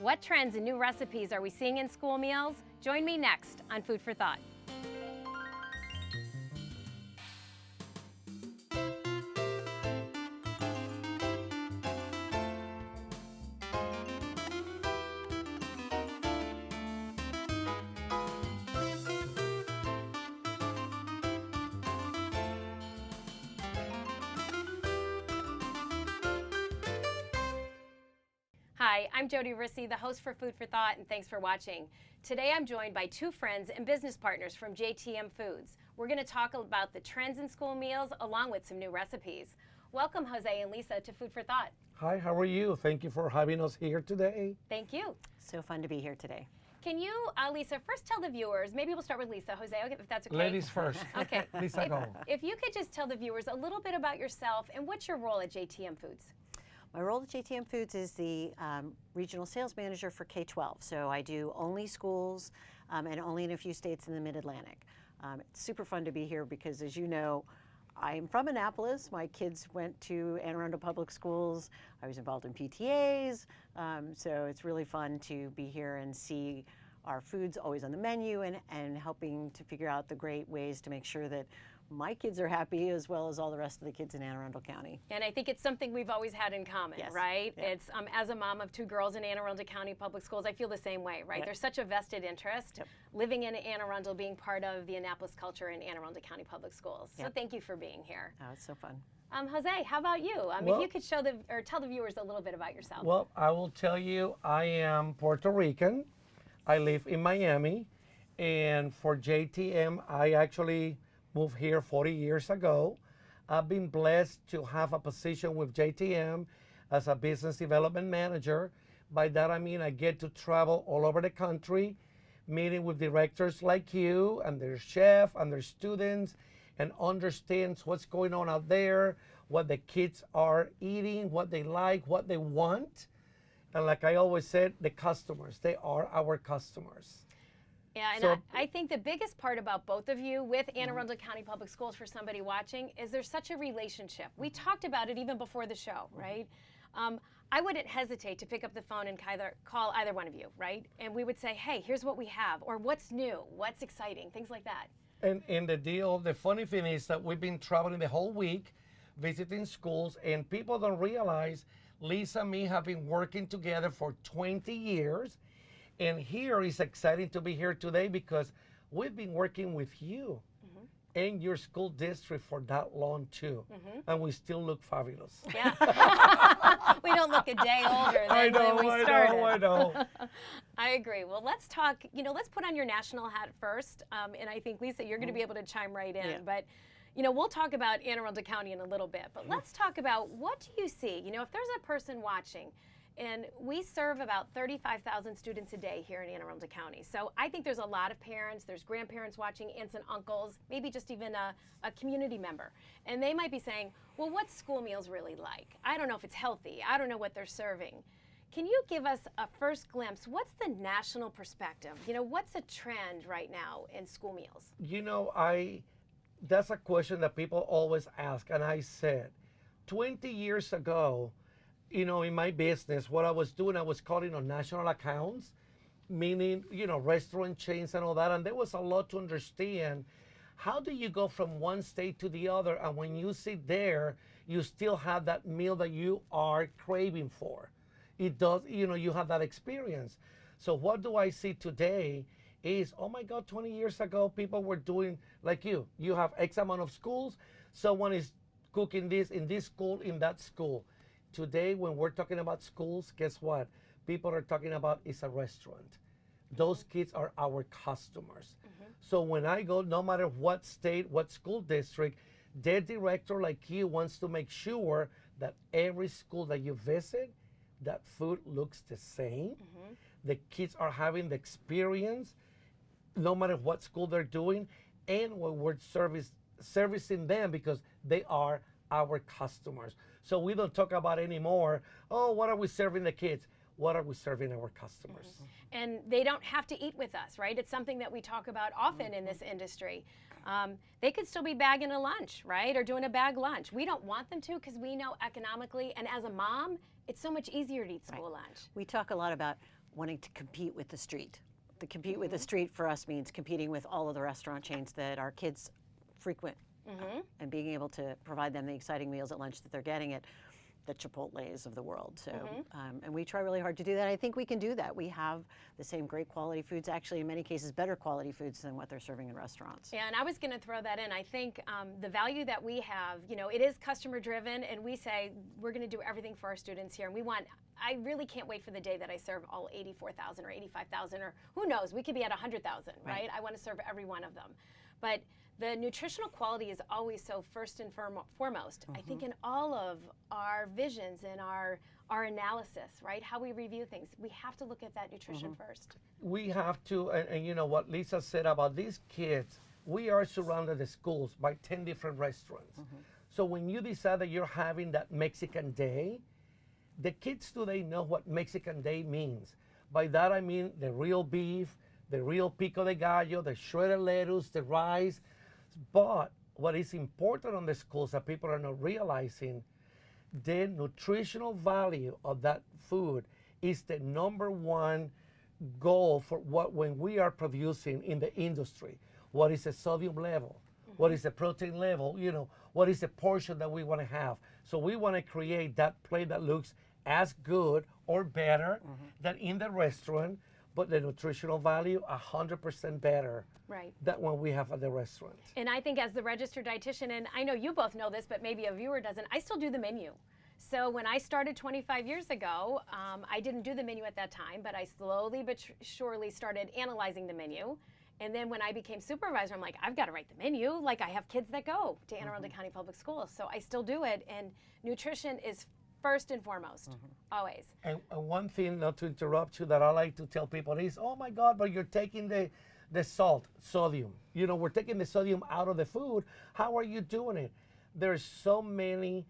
What trends and new recipes are we seeing in school meals? Join me next on Food for Thought. Hi, I'm Jodi, the host for Food for Thought, and thanks for watching. Today I'm joined by two friends and business partners from J.T.M. Foods. We're going to talk about the trends in school meals along with some new recipes. Welcome, Jose and Lisa, to Food for Thought. Hi, how are you? Thank you for having us here today. Thank you. So fun to be here today. Can you, Lisa, first tell the viewers, maybe we'll start with Lisa. Jose, if that's okay. Ladies first. Okay. Lisa, go. If you could just tell the viewers a little bit about yourself and what's your role at J.T.M. Foods? My role at J.T.M. Foods is the regional sales manager for K-12. So I do only schools and only in a few states in the Mid-Atlantic. It's super fun to be here because, as you know, I'm from Annapolis. My kids went to Anne Arundel Public Schools. I was involved in PTAs. So it's really fun to be here and see our foods always on the menu and helping to figure out the great ways to make sure that my kids are happy as well as all the rest of the kids in Anne Arundel County. And I think it's something we've always had in common, yes. right? Yeah. It's as a mom of two girls in Anne Arundel County Public Schools, I feel the same way, right? Yep. There's such a vested interest living in Anne Arundel, being part of the Annapolis culture in Anne Arundel County Public Schools. So thank you for being here. Oh, it's so fun. Jose, how about you? If you could tell the viewers a little bit about yourself. Well, I will tell you, I am Puerto Rican. I live in Miami. And for J.T.M., I actually moved here 40 years ago. I've been blessed to have a position with J.T.M. as a business development manager. By that I mean I get to travel all over the country, meeting with directors like you and their chef and their students, and understands what's going on out there, what the kids are eating, what they like, what they want. And like I always said, the customers, they are our customers. Yeah, and I think the biggest part about both of you with Anne Arundel County Public Schools for somebody watching is there's such a relationship. We talked about it even before the show, right? I wouldn't hesitate to pick up the phone and call either one of you, right? And we would say, hey, here's what we have, or what's new, what's exciting, things like that. And the funny thing is that we've been traveling the whole week, visiting schools, and people don't realize Lisa and me have been working together for 20 years. And here is exciting to be here today because we've been working with you and your school district for that long too. And we still look fabulous. Yeah. We don't look a day older than when we started. I know. I agree. Well, let's talk, let's put on your national hat first. And I think, Lisa, you're going to be able to chime right in. Yeah. But, we'll talk about Anne Arundel County in a little bit. But let's talk about, what do you see? If there's a person watching, and we serve about 35,000 students a day here in Anne Arundel County. So I think there's a lot of parents, there's grandparents watching, aunts and uncles, maybe just even a community member. And they might be saying, well, what's school meals really like? I don't know if it's healthy. I don't know what they're serving. Can you give us a first glimpse? What's the national perspective? What's a trend right now in school meals? That's a question that people always ask. And I said, 20 years ago, in my business, what I was doing, I was calling on national accounts, meaning, restaurant chains and all that. And there was a lot to understand. How do you go from one state to the other? And when you sit there, you still have that meal that you are craving for. It does, you have that experience. So what do I see today is, oh my God, 20 years ago, people were doing like you. You have X amount of schools. Someone is cooking this in this school, in that school. Today, when we're talking about schools, guess what? People are talking about it's a restaurant. Those kids are our customers. So when I go, no matter what state, what school district, their director like you wants to make sure that every school that you visit, that food looks the same. The kids are having the experience, no matter what school they're doing, and when we're servicing them because they are our customers. So we don't talk about anymore, oh, what are we serving the kids? What are we serving our customers? And they don't have to eat with us, right? It's something that we talk about often in this industry. They could still be bagging a lunch, right? Or doing a bag lunch. We don't want them to because we know economically, and as a mom, it's so much easier to eat school lunch. We talk a lot about wanting to compete with the street. To compete with the street for us means competing with all of the restaurant chains that our kids frequent, and being able to provide them the exciting meals at lunch that they're getting at the Chipotles of the world. So, and we try really hard to do that. I think we can do that. We have the same great quality foods, actually in many cases better quality foods than what they're serving in restaurants. Yeah, and I was going to throw that in. I think the value that we have, it is customer driven, and we say we're going to do everything for our students here. And I really can't wait for the day that I serve all 84,000 or 85,000, or who knows, we could be at 100,000, right? I want to serve every one of them. But the nutritional quality is always so first and foremost. I think in all of our visions and our analysis, right? How we review things, we have to look at that nutrition first. We have to, and you know what Lisa said about these kids, we are surrounded at schools by 10 different restaurants. So when you decide that you're having that Mexican day, the kids today know what Mexican day means. By that I mean the real beef, the real pico de gallo, the shredded lettuce, the rice. But what is important on the schools that people are not realizing, the nutritional value of that food is the number one goal for when we are producing in the industry. What is the sodium level? What is the protein level? What is the portion that we want to have? So we want to create that plate that looks as good or better than in the restaurant, but the nutritional value 100% better than what we have at the restaurant. And I think as the registered dietitian, and I know you both know this, but maybe a viewer doesn't, I still do the menu. So when I started 25 years ago, I didn't do the menu at that time, but I slowly but surely started analyzing the menu. And then when I became supervisor, I'm like, I've got to write the menu. Like, I have kids that go to Anne Arundel County Public Schools. So I still do it. And nutrition is first and foremost, always. And one thing, not to interrupt you, that I like to tell people is, oh my God, but you're taking the sodium. We're taking the sodium out of the food. How are you doing it? There's so many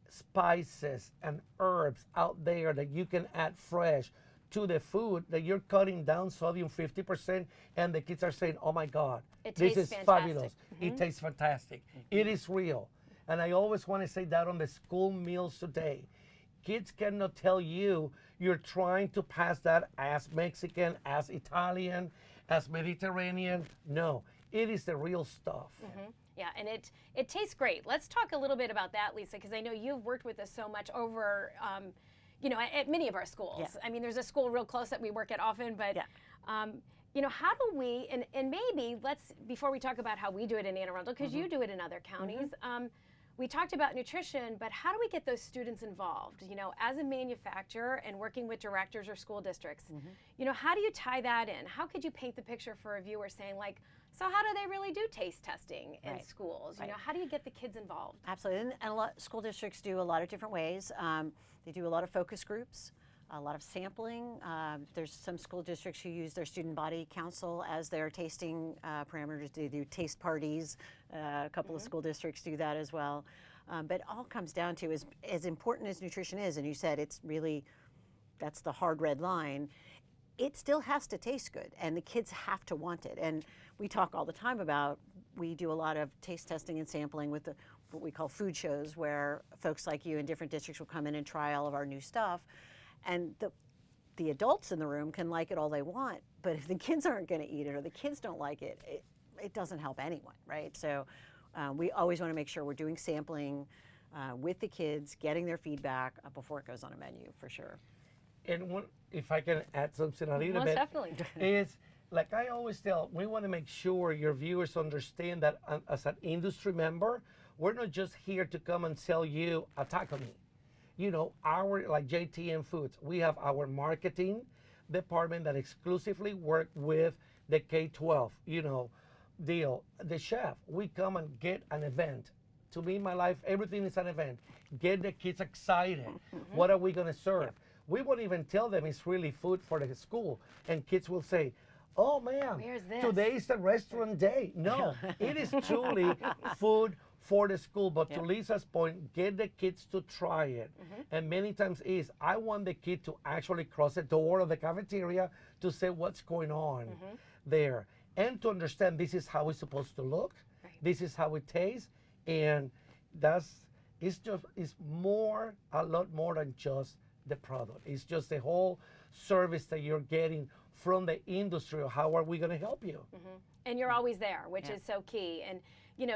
spices and herbs out there that you can add fresh to the food that you're cutting down sodium 50%, and the kids are saying, oh my God, this is fabulous. It tastes fantastic. It is real. And I always want to say that on the school meals today. Kids cannot tell you you're trying to pass that as Mexican, as Italian, as Mediterranean. No, it is the real stuff. Yeah, and it tastes great. Let's talk a little bit about that, Lisa, because I know you've worked with us so much over, at many of our schools. Yeah. I mean, there's a school real close that we work at often, but, how do we, and maybe before we talk about how we do it in Anne Arundel, because you do it in other counties, we talked about nutrition, but how do we get those students involved? As a manufacturer and working with directors or school districts, how do you tie that in? How could you paint the picture for a viewer saying, like, so how do they really do taste testing in schools? How do you get the kids involved? Absolutely, and school districts do a lot of different ways. They do a lot of focus groups, a lot of sampling. There's some school districts who use their student body council as their tasting parameters. They do taste parties. A couple of school districts do that as well. But it all comes down to, as important as nutrition is, and you said it's really, that's the hard red line, it still has to taste good, and the kids have to want it. And we talk all the time about, we do a lot of taste testing and sampling with what we call food shows, where folks like you in different districts will come in and try all of our new stuff. And the adults in the room can like it all they want, but if the kids aren't going to eat it, or the kids don't like it, it doesn't help anyone, right? So we always want to make sure we're doing sampling with the kids, getting their feedback before it goes on a menu, for sure. And if I can add something a little Most bit, definitely. is like I always tell, we want to make sure your viewers understand that as an industry member, we're not just here to come and sell you a taco meat. Our, like J.T.M Foods, we have our marketing department that exclusively work with the K-12, deal. The chef, we come and get an event. To me, in my life, everything is an event. Get the kids excited. What are we going to serve? We won't even tell them it's really food for the school. And kids will say, oh man, today is the restaurant day. No, it is truly food for the school. But to Lisa's point, get the kids to try it. And many times I want the kid to actually cross the door of the cafeteria to say what's going on there. And to understand this is how it's supposed to look. This is how it tastes. And it's a lot more than just the product. It's just the whole service that you're getting from the industry, or how are we going to help you? And you're always there, which Yeah. is so key. And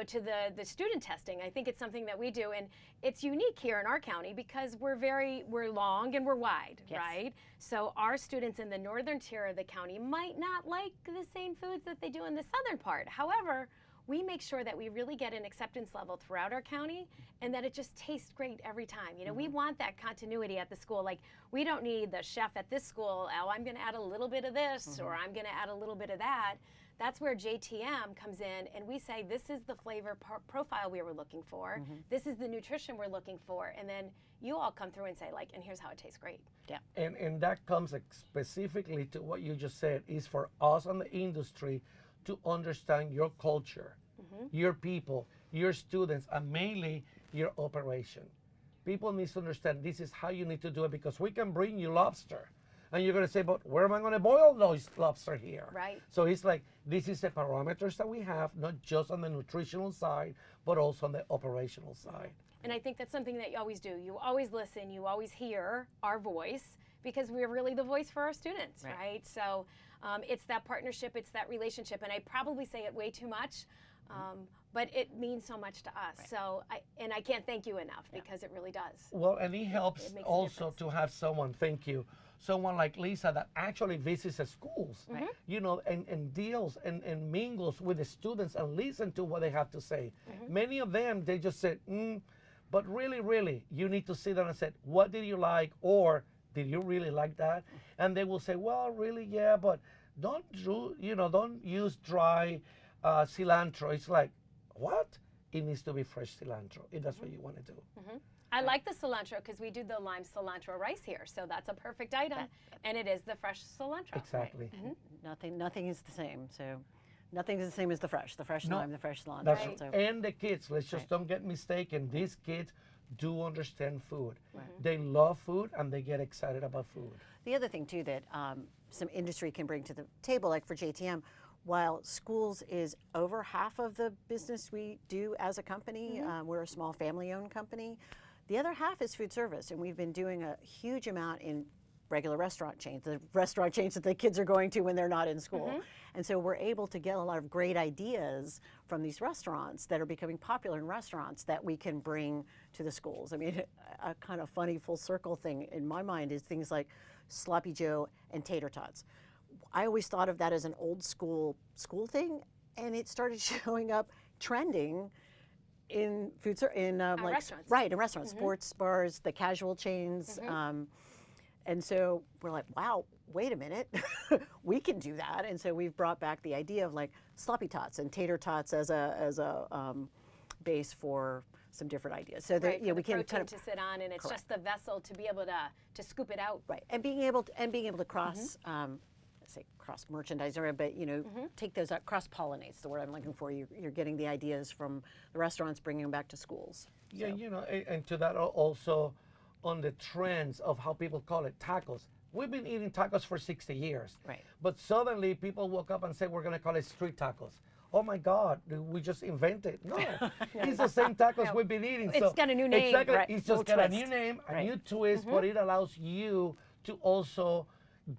to the student testing, I think it's something that we do, and it's unique here in our county because we're long and we're wide, Yes. right? So our students in the northern tier of the county might not like the same foods that they do in the southern part. However, we make sure that we really get an acceptance level throughout our county and that it just tastes great every time. We want that continuity at the school. Like, we don't need the chef at this school, oh, I'm going to add a little bit of this or I'm going to add a little bit of that. That's where J.T.M comes in, and we say, this is the flavor profile we were looking for. This is the nutrition we're looking for. And then you all come through and say, like, and here's how it tastes great. Yeah. And that comes specifically to what you just said, is for us in the industry to understand your culture, your people, your students, and mainly your operation. People need to understand this is how you need to do it, because we can bring you lobster. And you're going to say, but where am I going to boil those lobster here? Right. So it's like, this is the parameters that we have, not just on the nutritional side, but also on the operational side. And I think that's something that you always do. You always listen, you always hear our voice, because we're really the voice for our students, right? So it's that partnership, it's that relationship. And I probably say it way too much, but it means so much to us. Right. So I can't thank you enough, because it really does. Well, and it helps It makes a also difference. to have someone, thank you, someone like Lisa that actually visits the schools, and deals and mingles with the students and listen to what they have to say. Many of them, they just said, but really, you need to sit down and say, what did you like? Or did you really like that? And they will say, well, really, yeah, but don't use dry cilantro. It's like, what? It needs to be fresh cilantro if that's what you want to do. I like the cilantro because we do the lime cilantro rice here, so that's a perfect item, and it is the fresh cilantro. Exactly. Nothing is the same. So nothing is the same as the fresh No, lime, the fresh cilantro. That's Right. So, And the kids, let's just don't get mistaken. These kids do understand food. They love food and they get excited about food. the other thing too that some industry can bring to the table, like for JTM, while schools is over half of the business we do as a company, we're a small family-owned company. The other half is food service, and we've been doing a huge amount in regular restaurant chains, the restaurant chains that the kids are going to when they're not in school. And so we're able to get a lot of great ideas from these restaurants that are becoming popular in restaurants that we can bring to the schools. I mean, a kind of funny full circle thing in my mind is things like Sloppy Joe and tater tots. I always thought of that as an old school thing, and it started showing up trending in like restaurants. Right, in restaurants, sports bars, the casual chains. And so we're like, wow, wait a minute, we can do that. And so we've brought back the idea of like sloppy tots and tater tots as a base for some different ideas. So that For we the can protein kind of to sit on, and it's Correct. just the vessel to be able to scoop it out. right, and being able to cross. Let's say cross merchandise, but take those out, cross pollinates the word I'm looking for. You're getting the ideas from the restaurants, bringing them back to schools. Yeah, and to that also on the trends of how people call it tacos. We've been eating tacos for 60 years. Right. But suddenly people woke up and said, we're going to call it street tacos. Oh my God, did we just invented? No, it's the same tacos we've been eating. It's got a new name. Exactly, Right. it's Little just got a twist. new name, a Right. new twist, but it allows you to also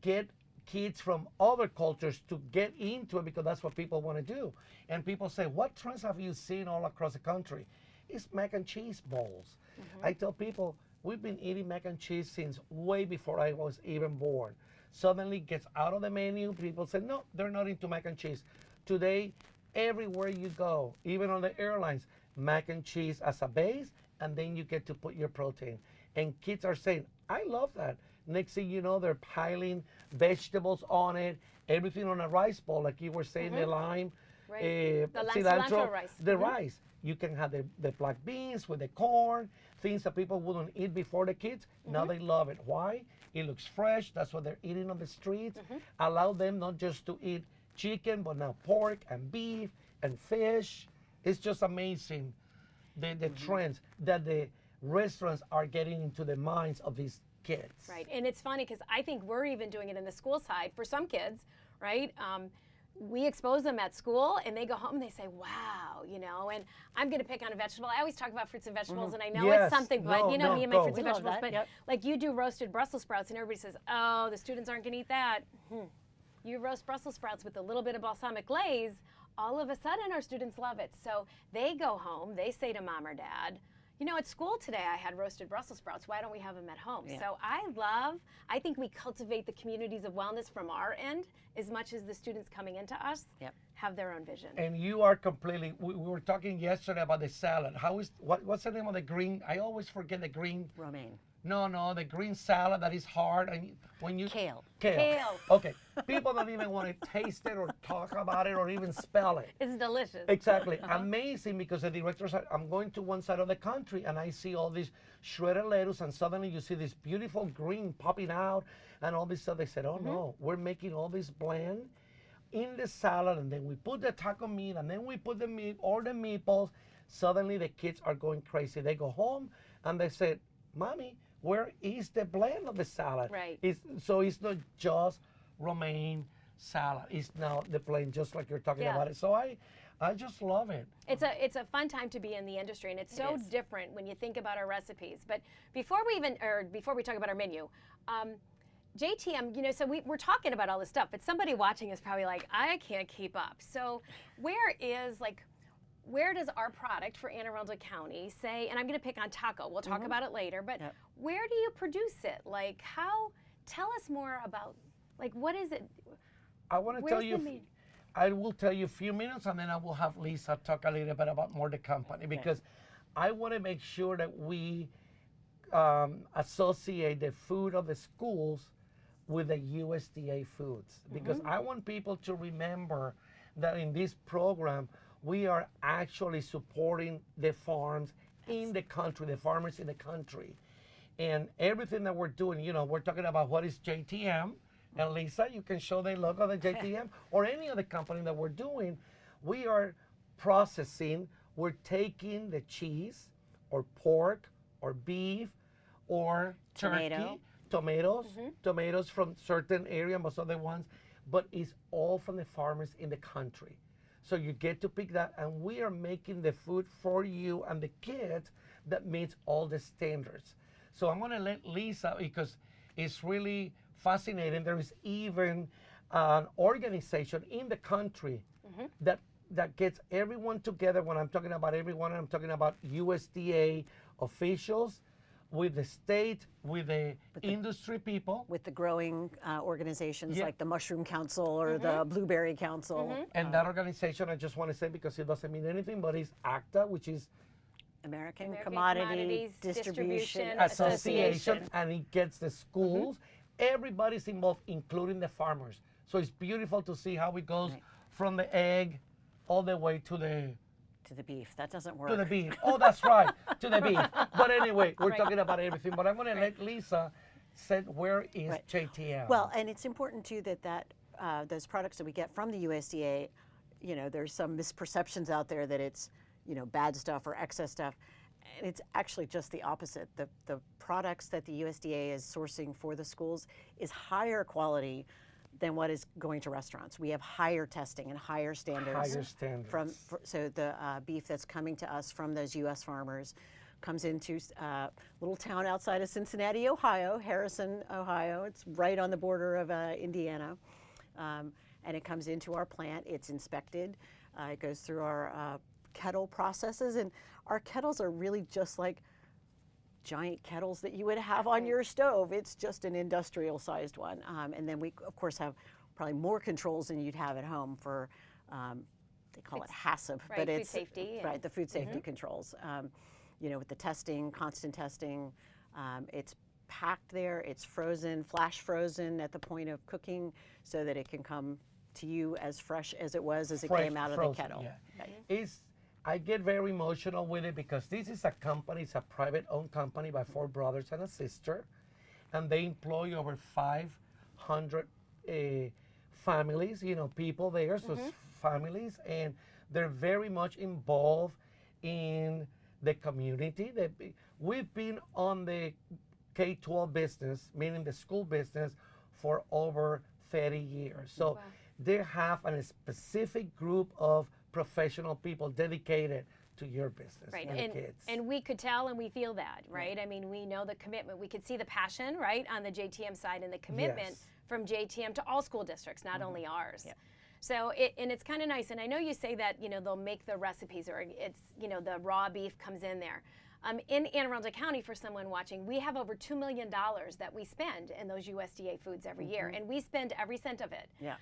get kids from other cultures to get into it, because that's what people want to do. And people say, what trends have you seen all across the country? It's mac and cheese bowls. I tell people, we've been eating mac and cheese since way before I was even born. Suddenly gets out of the menu, people say, no, they're not into mac and cheese. Today, everywhere you go, even on the airlines, mac and cheese as a base, and then you get to put your protein. And kids are saying, I love that. Next thing you know, they're piling vegetables on it, everything on a rice bowl, like you were saying, the lime, Right. The lime cilantro rice. the rice. You can have the black beans with the corn, things that people wouldn't eat before the kids. Now they love it. Why? It looks fresh. That's what they're eating on the streets. Allow them not just to eat chicken, but now pork and beef and fish. It's just amazing the trends that the restaurants are getting into the minds of these kids. Right, and it's funny because I think we're even doing it in the school side for some kids, right? we expose them at school and they go home and they say, wow, you know, and I'm going to pick on a vegetable. I always talk about fruits and vegetables and I know Yes. it's something, but No, you know no, me and go. my fruits We and love vegetables, that, but yep. like you do roasted Brussels sprouts and everybody says, oh, the students aren't going to eat that. You roast Brussels sprouts with a little bit of balsamic glaze, all of a sudden our students love it. So they go home, they say to mom or dad, you know, at school today I had roasted Brussels sprouts. Why don't we have them at home? Yeah. So I think we cultivate the communities of wellness from our end as much as the students coming into us Yep. have their own vision. And you are completely. We were talking yesterday about the salad. What's the name of the green? I always forget the green. Romaine. No, the green salad that is hard. And when you Kale. Kale. Okay, people don't even want to taste it or talk about it or even spell it. It's delicious. Exactly. Amazing, because the directors are, I'm going to one side of the country and I see all this shredded lettuce and suddenly you see this beautiful green popping out and all this stuff. They said, oh no, we're making all this blend in the salad and then we put the taco meat and then we put the meat or the meatballs. Suddenly the kids are going crazy. They go home and they said, Mommy, where is the blend of the salad? Right. So it's not just romaine salad. It's now the blend, just like you're talking Yeah. about it. So I just love it. It's a fun time to be in the industry, and it's so is. different when you think about our recipes. But before we talk about our menu, J.T.M, you know, so we're talking about all this stuff, but somebody watching is probably like, I can't keep up. So where does our product for Anne Arundel County say, and I'm going to pick on taco, we'll talk about it later, but Yep. where do you produce it? Like tell us more about, like, what is it? I want to Where's tell you. the meat? I will tell you a few minutes, and then I will have Lisa talk a little bit about more the company, because I want to make sure that we associate the food of the schools with the USDA foods, because I want people to remember that in this program we are actually supporting the farms in the country, the farmers in the country, and everything that we're doing. You know, we're talking about what is J.T.M. And Lisa, you can show the logo of the J.T.M. or any other company that we're doing. We are processing, we're taking the cheese or pork or beef or turkey, tomatoes from certain area, most other ones, but it's all from the farmers in the country. So you get to pick that, and we are making the food for you and the kids that meets all the standards. So I'm gonna let Lisa, because it's really fascinating. There is even an organization in the country that gets everyone together. When I'm talking about everyone, I'm talking about USDA officials, with the state, with the industry people. With the growing organizations like the Mushroom Council or the Blueberry Council. And that organization, I just want to say, because it doesn't mean anything, but it's ACTA, which is American American Commodity Commodities Distribution Distribution Association, and it gets the schools. Everybody's involved, including the farmers. So it's beautiful to see how it goes from the egg all the way to the beef. That doesn't work. to the beef. Oh, that's right, to the beef. But anyway, we're talking about everything. But I'm going to let Lisa say where is J.T.M. Well, and it's important too that those products that we get from the USDA, you know, there's some misperceptions out there that it's, you know, bad stuff or excess stuff. And it's actually just the opposite. The products that the USDA is sourcing for the schools is higher quality than what is going to restaurants. We have higher testing and higher standards. Higher standards. So the beef that's coming to us from those U.S. farmers comes into a little town outside of Cincinnati, Ohio, Harrison, Ohio. It's right on the border of Indiana. And it comes into our plant. It's inspected. It goes through our kettle processes. And our kettles are really just like giant kettles that you would have on your stove. It's just an industrial sized one. And then we, of course, have probably more controls than you'd have at home for, they call it HACCP, Right, but food it's safety right, the food safety controls. You know, with the testing, constant testing, it's packed there, it's frozen, flash frozen at the point of cooking so that it can come to you as fresh as it was as it came out of the kettle. Yeah. I get very emotional with it, because this is a company, it's a private owned company by 4 brothers and a sister, and they employ over 500 families, you know, people there, so families, and they're very much involved in the community. We've been on the K-12 business, meaning the school business, for over 30 years. So they have a specific group of professional people dedicated to your business Right, and the kids. and we could tell and we feel that, right? I mean, we know the commitment. We could see the passion, right, on the J.T.M. side and the commitment Yes. from J.T.M. to all school districts, not only ours. Yeah. So, and it's kind of nice. And I know you say that, you know, they'll make the recipes or it's, you know, the raw beef comes in there. In Anne Arundel County, for someone watching, we have over $2 million that we spend in those USDA foods every year, and we spend every cent of it. Yeah.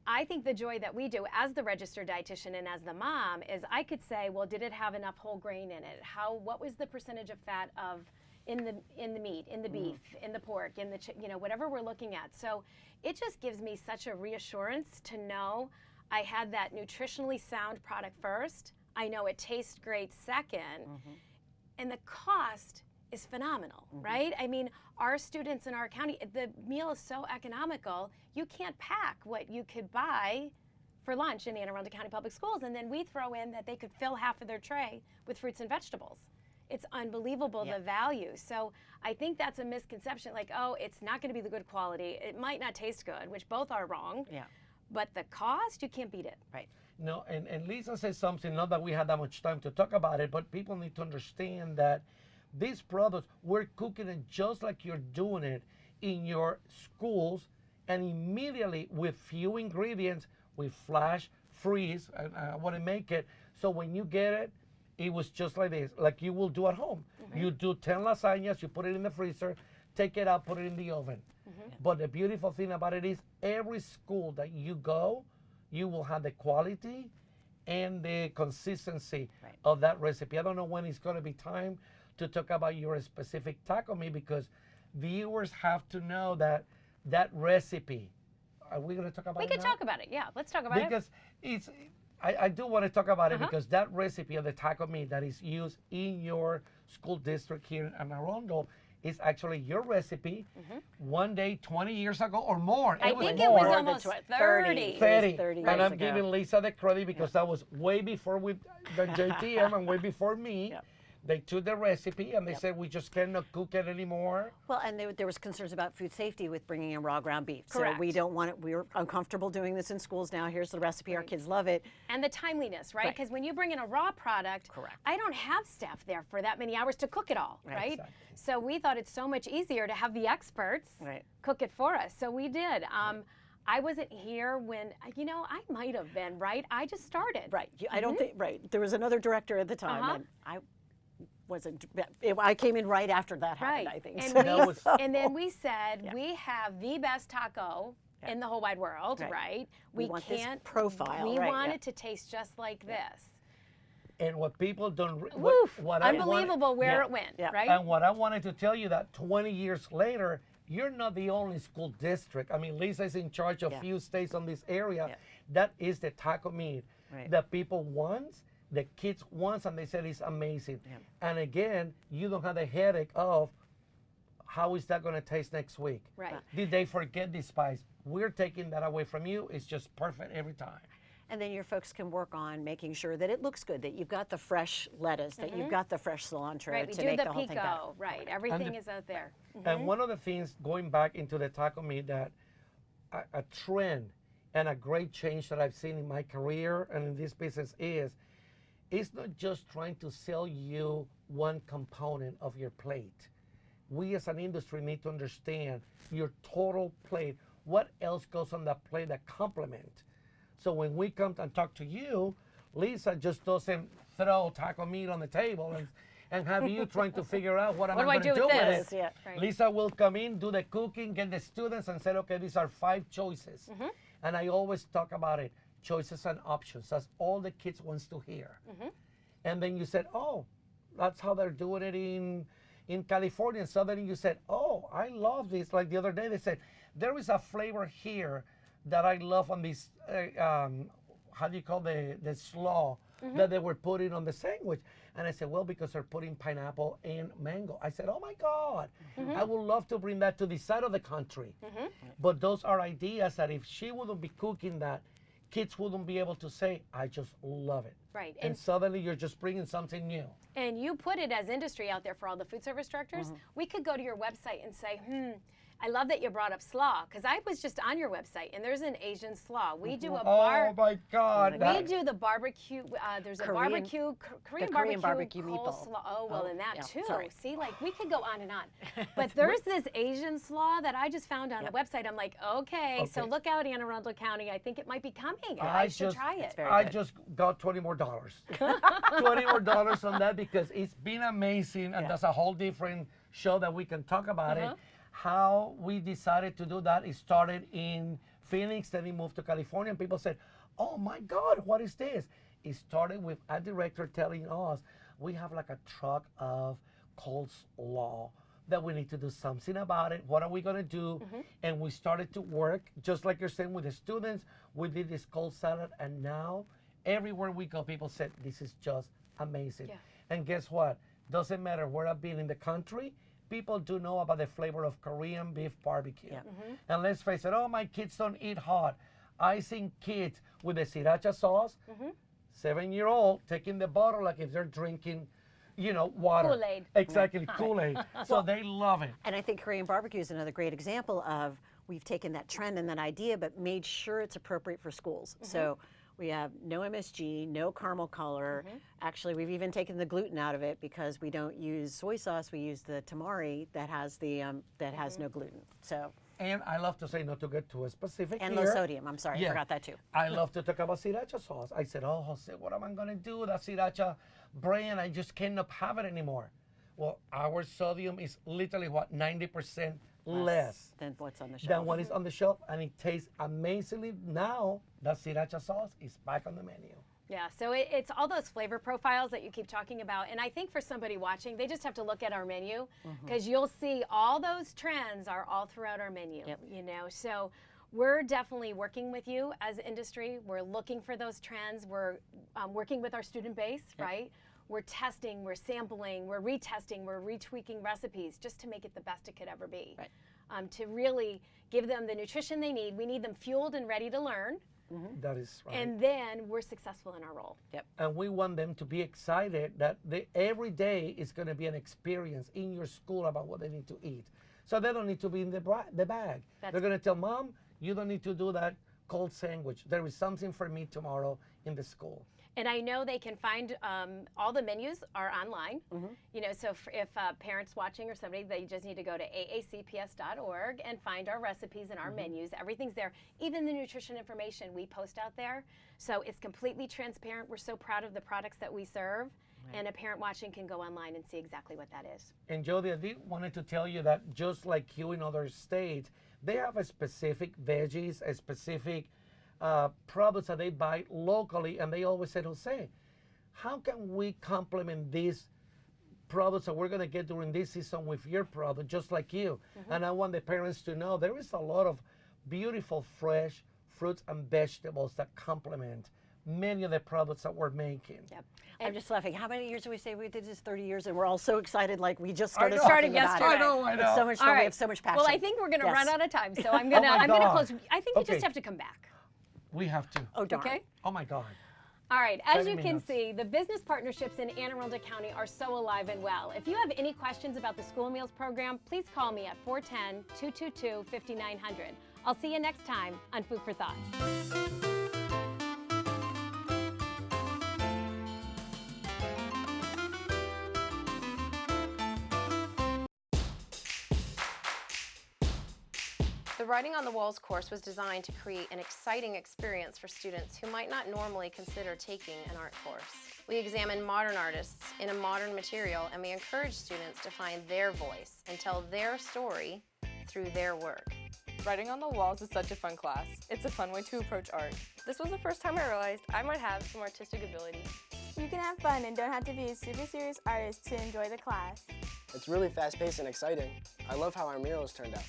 I think the joy that we do as the registered dietitian and as the mom is I could say, well, did it have enough whole grain in it? What was the percentage of fat in the meat, in the beef, in the pork, in the you know, whatever we're looking at. So it just gives me such a reassurance to know I had that nutritionally sound product first. I know it tastes great second, and the cost is phenomenal, right? I mean, our students in our county, the meal is so economical, you can't pack what you could buy for lunch in Anne Arundel County Public Schools, and then we throw in that they could fill half of their tray with fruits and vegetables. It's unbelievable, the value. So I think that's a misconception, like, oh, it's not gonna be the good quality, it might not taste good, which both are wrong, but the cost, you can't beat it. Right. No, and Lisa said something, not that we had that much time to talk about it, but people need to understand that these products, we're cooking it just like you're doing it in your schools, and immediately with few ingredients, we flash, freeze, I want to make it, so when you get it, it was just like this, like you will do at home. You do 10 lasagnas, you put it in the freezer, take it out, put it in the oven. But the beautiful thing about it is every school that you go, you will have the quality and the consistency of that recipe. I don't know when it's going to be time to talk about your specific taco meat, because viewers have to know that that recipe. Are we going to talk about it? We can talk about it, yeah. Let's talk about it. Because it's, I do want to talk about it because that recipe of the taco meat that is used in your school district here in Arundel is actually your recipe. One day, 20 years ago or more. I think it was almost 30. 30. 30 And I'm years ago. giving Lisa the credit because that was way before the J.T.M. and way before me. They took the recipe and they said we just cannot cook it anymore. Well, and there was concerns about food safety with bringing in raw ground beef. Correct. So we don't want it. We're uncomfortable doing this in schools now. Here's the recipe. Our kids love it. And the timeliness, right? Because when you bring in a raw product, I don't have staff there for that many hours to cook it all, right? Exactly. So we thought it's so much easier to have the experts cook it for us. So we did. I wasn't here when, you know, I might have been, right? I just started. Right. I don't think, There was another director at the time, and I wasn't, I came in right after that happened, I think. And, and then we said, we have the best taco in the whole wide world, right? We want this profile. We want it to taste just like this. And what people don't, unbelievable where it went, right? And what I wanted to tell you that 20 years later, you're not the only school district. I mean, Lisa is in charge of few states on this area. That is the taco meat that people want, the kids want, and they said it's amazing. And again, you don't have the headache of how is that going to taste next week? Right. Did they forget the spice? We're taking that away from you. It's just perfect every time. And then your folks can work on making sure that it looks good, that you've got the fresh lettuce, that you've got the fresh cilantro to make the whole thing better. Right, everything is out there. And one of the things, going back into the taco meat, that a trend and a great change that I've seen in my career and in this business is, it's not just trying to sell you one component of your plate. We as an industry need to understand your total plate. What else goes on that plate that complement? So when we come and talk to you, Lisa just doesn't throw taco meat on the table and have you trying to figure out what am I going to do with it. Lisa will come in, do the cooking, get the students and say, okay, these are 5 choices. And I always talk about it, choices and options. That's all the kids wants to hear. And then you said, oh, that's how they're doing it in California. And suddenly you said, oh, I love this. Like the other day they said, there is a flavor here that I love on this, how do you call the slaw that they were putting on the sandwich. And I said, well, because they're putting pineapple and mango. I said, oh my God, I would love to bring that to this side of the country. But those are ideas that if she wouldn't be cooking that, kids wouldn't be able to say, I just love it. Right. And suddenly you're just bringing something new. And you put it as industry out there for all the food service directors. We could go to your website and say, I love that you brought up slaw, because I was just on your website, and there's an Asian slaw. We do a Oh my God! We do the barbecue. There's a Korean Korean barbecue coleslaw. meatball. Oh well, and that yeah, too. sorry. See, like we could go on and on. But there's this Asian slaw that I just found on the website. I'm like, okay, so look out, Anne Arundel County. I think it might be coming. I should try it. I just got $20 more. $20 more on that, because it's been amazing, and that's a whole different show that we can talk about it. How we decided to do that, it started in Phoenix, then we moved to California, and people said, oh my God, what is this? It started with a director telling us, we have like a truck of coleslaw that we need to do something about it. What are we gonna do? And we started to work, just like you're saying, with the students. We did this cold salad, and now everywhere we go, people said, this is just amazing. And guess what? Doesn't matter where I've been in the country, people do know about the flavor of Korean beef barbecue. And let's face it, oh, my kids don't eat hot. I seen kids with the sriracha sauce, 7-year-old, taking the bottle like if they're drinking, you know, water. Kool-Aid. Exactly, Kool-Aid. So they love it. And I think Korean barbecue is another great example of we've taken that trend and that idea, but made sure it's appropriate for schools. So we have no MSG, no caramel color. Actually, we've even taken the gluten out of it because we don't use soy sauce. We use the tamari that has the has no gluten. So. And I love to say, not to get too specific and here. low sodium. I'm sorry, I forgot that too. I love to talk about sriracha sauce. I said, oh, Jose, what am I going to do? That sriracha brand, I just cannot have it anymore. Well, our sodium is literally, what, 90% less than what's on the shelf. Than what is on the shelf, and it tastes amazingly. Now, that sriracha sauce is back on the menu. Yeah, so it's all those flavor profiles that you keep talking about. And I think for somebody watching, they just have to look at our menu, because you'll see all those trends are all throughout our menu, you know. So we're definitely working with you as industry. We're looking for those trends. We're working with our student base, right? We're testing, we're sampling, we're retesting, we're retweaking recipes just to make it the best it could ever be. To really give them the nutrition they need. We need them fueled and ready to learn. That is right. And then we're successful in our role. And we want them to be excited that every day is going to be an experience in your school about what they need to eat. So they don't need to be in the bag. They're going to tell Mom, you don't need to do that cold sandwich. There is something for me tomorrow in the school. And I know they can find all the menus are online. You know, so if parents watching or somebody, they just need to go to aacps.org and find our recipes and our menus. Everything's there. Even the nutrition information we post out there. So it's completely transparent. We're so proud of the products that we serve. And a parent watching can go online and see exactly what that is. And Jodi, I wanted to tell you that just like you in other states, they have a specific veggies, a specific products that they buy locally, and they always say, Jose, how can we complement these products that we're going to get during this season with your product, just like you? And I want the parents to know there is a lot of beautiful fresh fruits and vegetables that complement many of the products that we're making. I'm just laughing. How many years do we say we did this? 30 years, and we're all so excited, like we just started started talking about yesterday. it. I know. It's so much fun. All right. We have so much passion. Well, I think we're going to run out of time, so I'm Oh going to my God. close. I think you Okay. just have to come back. We have to. Oh, darn. Okay? Oh my God. All right, as 20 you can minutes. see, the business partnerships in Anne Arundel County are so alive and well. If you have any questions about the school meals program, please call me at 410-222-5900. I'll see you next time on Food for Thought. The Writing on the Walls course was designed to create an exciting experience for students who might not normally consider taking an art course. We examine modern artists in a modern material, and we encourage students to find their voice and tell their story through their work. Writing on the Walls is such a fun class. It's a fun way to approach art. This was the first time I realized I might have some artistic ability. You can have fun and don't have to be a super serious artist to enjoy the class. It's really fast-paced and exciting. I love how our murals turned out.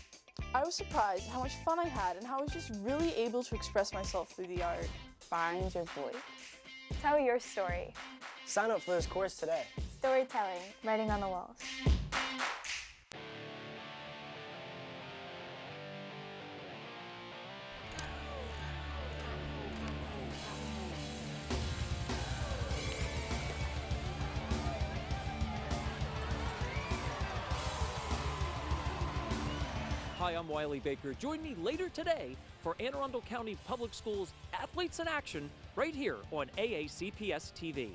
I was surprised how much fun I had and how I was just really able to express myself through the art. Find your voice. Tell your story. Sign up for this course today. Storytelling, writing on the walls. Hi, I'm Wiley Baker. Join me later today for Anne Arundel County Public Schools Athletes in Action right here on AACPS TV.